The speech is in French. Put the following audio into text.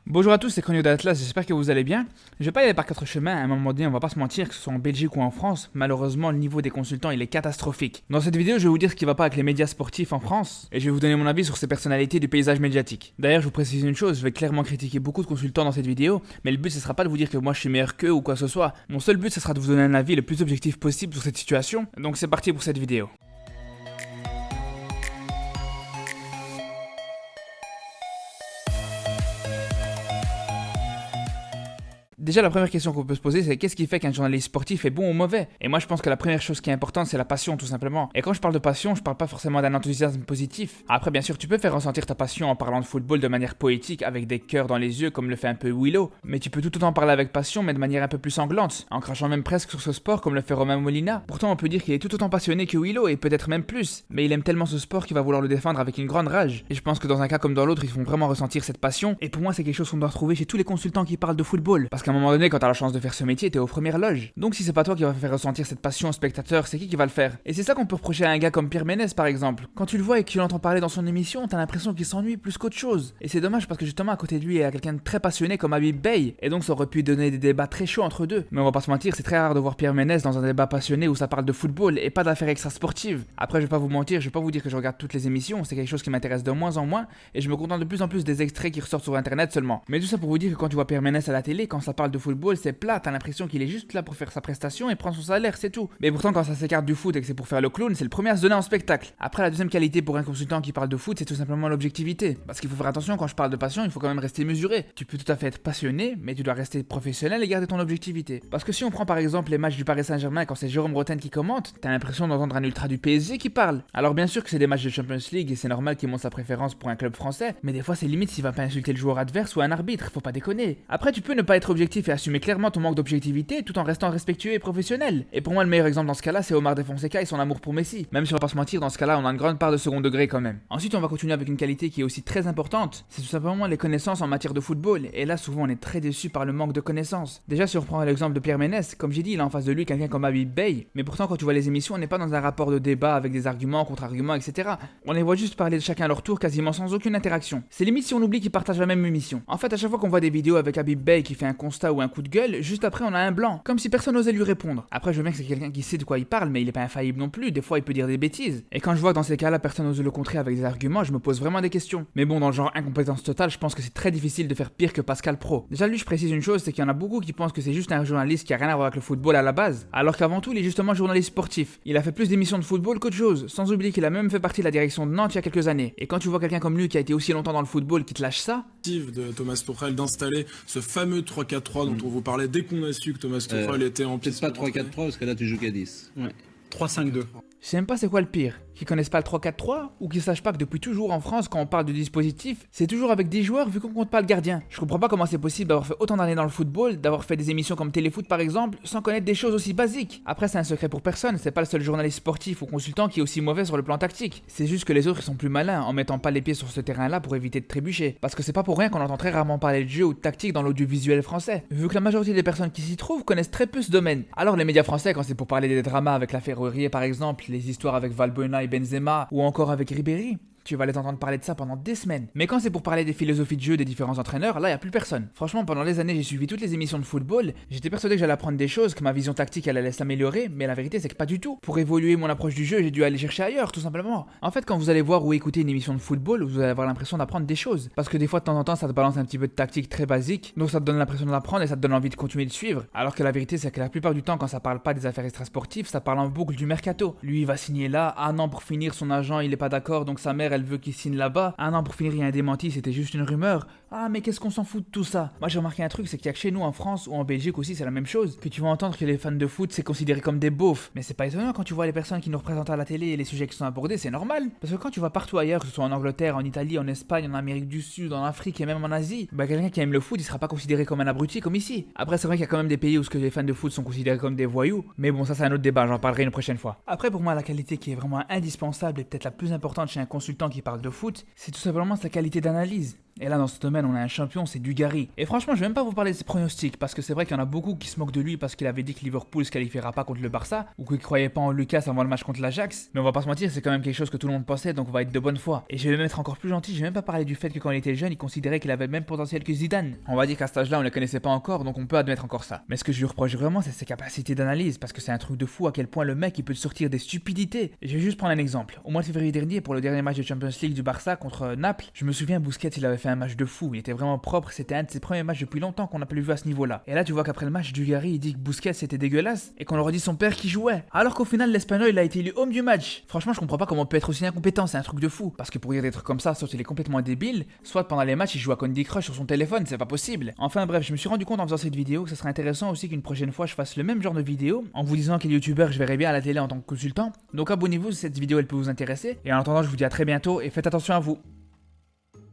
Bonjour à tous, c'est Chronio d'Atlas, j'espère que vous allez bien. Je vais pas y aller par quatre chemins, à un moment donné on va pas se mentir, que ce soit en Belgique ou en France, malheureusement le niveau des consultants il est catastrophique. Dans cette vidéo je vais vous dire ce qui va pas avec les médias sportifs en France, et je vais vous donner mon avis sur ces personnalités du paysage médiatique. D'ailleurs je vous précise une chose, je vais clairement critiquer beaucoup de consultants dans cette vidéo, mais le but ce sera pas de vous dire que moi je suis meilleur qu'eux ou quoi que ce soit. Mon seul but ce sera de vous donner un avis le plus objectif possible sur cette situation, donc c'est parti pour cette vidéo. Déjà, la première question qu'on peut se poser, c'est qu'est-ce qui fait qu'un journaliste sportif est bon ou mauvais? Et moi, je pense que la première chose qui est importante, c'est la passion, tout simplement. Et quand je parle de passion, je parle pas forcément d'un enthousiasme positif. Après, bien sûr, tu peux faire ressentir ta passion en parlant de football de manière poétique, avec des cœurs dans les yeux, comme le fait un peu Willow. Mais tu peux tout autant parler avec passion, mais de manière un peu plus sanglante, en crachant même presque sur ce sport, comme le fait Romain Molina. Pourtant, on peut dire qu'il est tout autant passionné que Willow, et peut-être même plus. Mais il aime tellement ce sport qu'il va vouloir le défendre avec une grande rage. Et je pense que dans un cas comme dans l'autre, ils font vraiment ressentir cette passion. Et pour moi, c'est quelque chose qu'on doit retrouver chez tous les consultants qui parlent de football. Parce qu'à un moment donné, quand t'as la chance de faire ce métier, t'es aux premières loges. Donc si c'est pas toi qui va faire ressentir cette passion au spectateur, c'est qui va le faire? Et c'est ça qu'on peut reprocher à un gars comme Pierre Ménès par exemple. Quand tu le vois et que tu l'entends parler dans son émission, t'as l'impression qu'il s'ennuie plus qu'autre chose. Et c'est dommage parce que justement à côté de lui il y a quelqu'un de très passionné comme Habib Bey. Et donc ça aurait pu donner des débats très chauds entre deux. Mais on va pas se mentir, c'est très rare de voir Pierre Ménès dans un débat passionné où ça parle de football et pas d'affaires extra-sportives. Après je vais pas vous mentir, je vais pas vous dire que je regarde toutes les émissions, c'est quelque chose qui m'intéresse de moins en moins et je me contente de plus en plus des extraits qui ressortent sur internet seulement. Mais tout ça pour vous dire que quand tu vois Pierre Ménès à la télé, quand ça parle de football, c'est plat, t'as l'impression qu'il est juste là pour faire sa prestation et prendre son salaire, c'est tout. Mais pourtant, quand ça s'écarte du foot et que c'est pour faire le clown, c'est le premier à se donner en spectacle. Après, la deuxième qualité pour un consultant qui parle de foot, c'est tout simplement l'objectivité. Parce qu'il faut faire attention, quand je parle de passion, il faut quand même rester mesuré. Tu peux tout à fait être passionné, mais tu dois rester professionnel et garder ton objectivité. Parce que si on prend par exemple les matchs du Paris Saint-Germain quand c'est Jérôme Rotten qui commente, t'as l'impression d'entendre un ultra du PSG qui parle. Alors bien sûr que c'est des matchs de Champions League et c'est normal qu'il montre sa préférence pour un club français, mais des fois c'est limite s'il va pas insulter le joueur adverse ou un arbitre, faut pas déconner. Après, tu peux ne pas être objectif et assumer clairement ton manque d'objectivité tout en restant respectueux et professionnel. Et pour moi, le meilleur exemple dans ce cas-là, c'est Omar De Fonseca et son amour pour Messi. Même si on va pas se mentir, dans ce cas-là, on a une grande part de second degré quand même. Ensuite, on va continuer avec une qualité qui est aussi très importante, c'est tout simplement les connaissances en matière de football. Et là, souvent, on est très déçu par le manque de connaissances. Déjà, si on reprend l'exemple de Pierre Ménès, comme j'ai dit, il a en face de lui quelqu'un comme Habib Bey. Mais pourtant, quand tu vois les émissions, on n'est pas dans un rapport de débat avec des arguments, contre-arguments, etc. On les voit juste parler de chacun à leur tour, quasiment sans aucune interaction. C'est limite si on oublie qu'ils partagent la même émission. En fait, à chaque fois qu'on voit des vidéos avec Habib Bey qui fait un constat ou un coup de gueule, juste après, on a un blanc, comme si personne n'osait lui répondre. Après, je veux bien que c'est quelqu'un qui sait de quoi il parle, mais il est pas infaillible non plus, des fois il peut dire des bêtises. Et quand je vois que dans ces cas-là, personne n'ose le contrer avec des arguments, je me pose vraiment des questions. Mais bon, dans le genre incompétence totale, je pense que c'est très difficile de faire pire que Pascal Pro. Déjà, lui, je précise une chose, c'est qu'il y en a beaucoup qui pensent que c'est juste un journaliste qui a rien à voir avec le football à la base, alors qu'avant tout, il est justement journaliste sportif. Il a fait plus d'émissions de football qu'autre chose, sans oublier qu'il a même fait partie de la direction de Nantes il y a quelques années. Et quand tu vois quelqu'un comme lui qui a été aussi longtemps dans le football qui te lâche ça, de Thomas Tuchel d'installer ce fameux 3-4-3 dont on vous parlait dès qu'on a su que Thomas Tuchel était en Peut-être pas 3-4-3 parce que là tu joues qu'à 10. Ouais. 3-5-2. je sais même pas c'est quoi le pire. Qui connaissent pas le 3-4-3 ou qui sachent pas que depuis toujours en France quand on parle de dispositif, c'est toujours avec 10 joueurs vu qu'on compte pas le gardien. Je comprends pas comment c'est possible d'avoir fait autant d'années dans le football, d'avoir fait des émissions comme Téléfoot par exemple, sans connaître des choses aussi basiques. Après c'est un secret pour personne, c'est pas le seul journaliste sportif ou consultant qui est aussi mauvais sur le plan tactique. C'est juste que les autres ils sont plus malins en mettant pas les pieds sur ce terrain-là pour éviter de trébucher. Parce que c'est pas pour rien qu'on entend très rarement parler de jeu ou de tactique dans l'audiovisuel français, vu que la majorité des personnes qui s'y trouvent connaissent très peu ce domaine. Alors les médias français quand c'est pour parler des dramas avec la Ferroerie par exemple, les histoires avec Valbuena et Benzema ou encore avec Ribéry, tu vas les entendre parler de ça pendant des semaines. Mais quand c'est pour parler des philosophies de jeu des différents entraîneurs, là y a plus personne. Franchement, pendant des années, j'ai suivi toutes les émissions de football, j'étais persuadé que j'allais apprendre des choses, que ma vision tactique elle allait s'améliorer, mais la vérité c'est que pas du tout. Pour évoluer mon approche du jeu, j'ai dû aller chercher ailleurs, tout simplement. En fait, quand vous allez voir ou écouter une émission de football, vous allez avoir l'impression d'apprendre des choses. Parce que des fois, de temps en temps, ça te balance un petit peu de tactique très basique, donc ça te donne l'impression d'apprendre et ça te donne envie de continuer de suivre. Alors que la vérité c'est que la plupart du temps, quand ça parle pas des affaires extrasportives, ça parle en boucle du mercato. Lui, il va signer là, un an pour finir, son agent il est pas d'accord, donc sa mère elle veut qu'il signe là. Un an pour finir, il y a un démenti, c'était juste une rumeur. Ah, mais qu'est-ce qu'on s'en fout de tout ça? Moi, j'ai remarqué un truc, c'est qu'il y a que chez nous en France ou en Belgique aussi, c'est la même chose. Que tu vas entendre que les fans de foot, c'est considéré comme des beaufs. Mais c'est pas étonnant quand tu vois les personnes qui nous représentent à la télé et les sujets qui sont abordés, c'est normal. Parce que quand tu vas partout ailleurs, que ce soit en Angleterre, en Italie, en Espagne, en Amérique du Sud, en Afrique et même en Asie, bah quelqu'un qui aime le foot, il sera pas considéré comme un abruti comme ici. Après, c'est vrai qu'il y a quand même des pays où ce que les fans de foot sont considérés comme des voyous. Mais bon, ça c'est un autre débat, j'en parlerai une prochaine fois. Après, pour moi, la qualité qui est vraiment indispensable et peut-être la plus importante chez un consultant qui parle de foot, c'est tout simplement sa qualité d'analyse. Et là, dans ce domaine, on a un champion, c'est Dugarry. Et franchement, je vais même pas vous parler de ses pronostics, parce que c'est vrai qu'il y en a beaucoup qui se moquent de lui parce qu'il avait dit que Liverpool se qualifiera pas contre le Barça, ou qu'il croyait pas en Lucas avant le match contre l'Ajax. Mais on va pas se mentir, c'est quand même quelque chose que tout le monde pensait, donc on va être de bonne foi. Et je vais même être encore plus gentil, je vais même pas parler du fait que quand il était jeune, il considérait qu'il avait le même potentiel que Zidane. On va dire qu'à cet âge-là, on le connaissait pas encore, donc on peut admettre encore ça. Mais ce que je lui reproche vraiment, c'est ses capacités d'analyse, parce que c'est un truc de fou à quel point le mec il peut te sortir des stupidités. Et je vais juste prendre un exemple. Au mois de février dernier, pour le dernier match de Champions League du Barça contre Naples, je me souviens Busquets, il avait fait un match de fou, il était vraiment propre, c'était un de ses premiers matchs depuis longtemps qu'on n'a pas vu à ce niveau-là. Et là, tu vois qu'après le match, Dugarry il dit que Busquets c'était dégueulasse et qu'on leur a dit son père qui jouait. Alors qu'au final, l'Espagnol il a été élu homme du match. Franchement, je comprends pas comment on peut être aussi incompétent, c'est un truc de fou. Parce que pour dire des trucs comme ça, soit il est complètement débile, soit pendant les matchs il joue à Candy Crush sur son téléphone, c'est pas possible. Enfin bref, je me suis rendu compte en faisant cette vidéo que ça serait intéressant aussi qu'une prochaine fois je fasse le même genre de vidéo en vous disant quel youtubeur je verrais bien à la télé en tant que consultant. Donc abonnez-vous si cette vidéo elle peut vous intéresser. Et en attendant, je vous dis à très bientôt et faites attention à vous.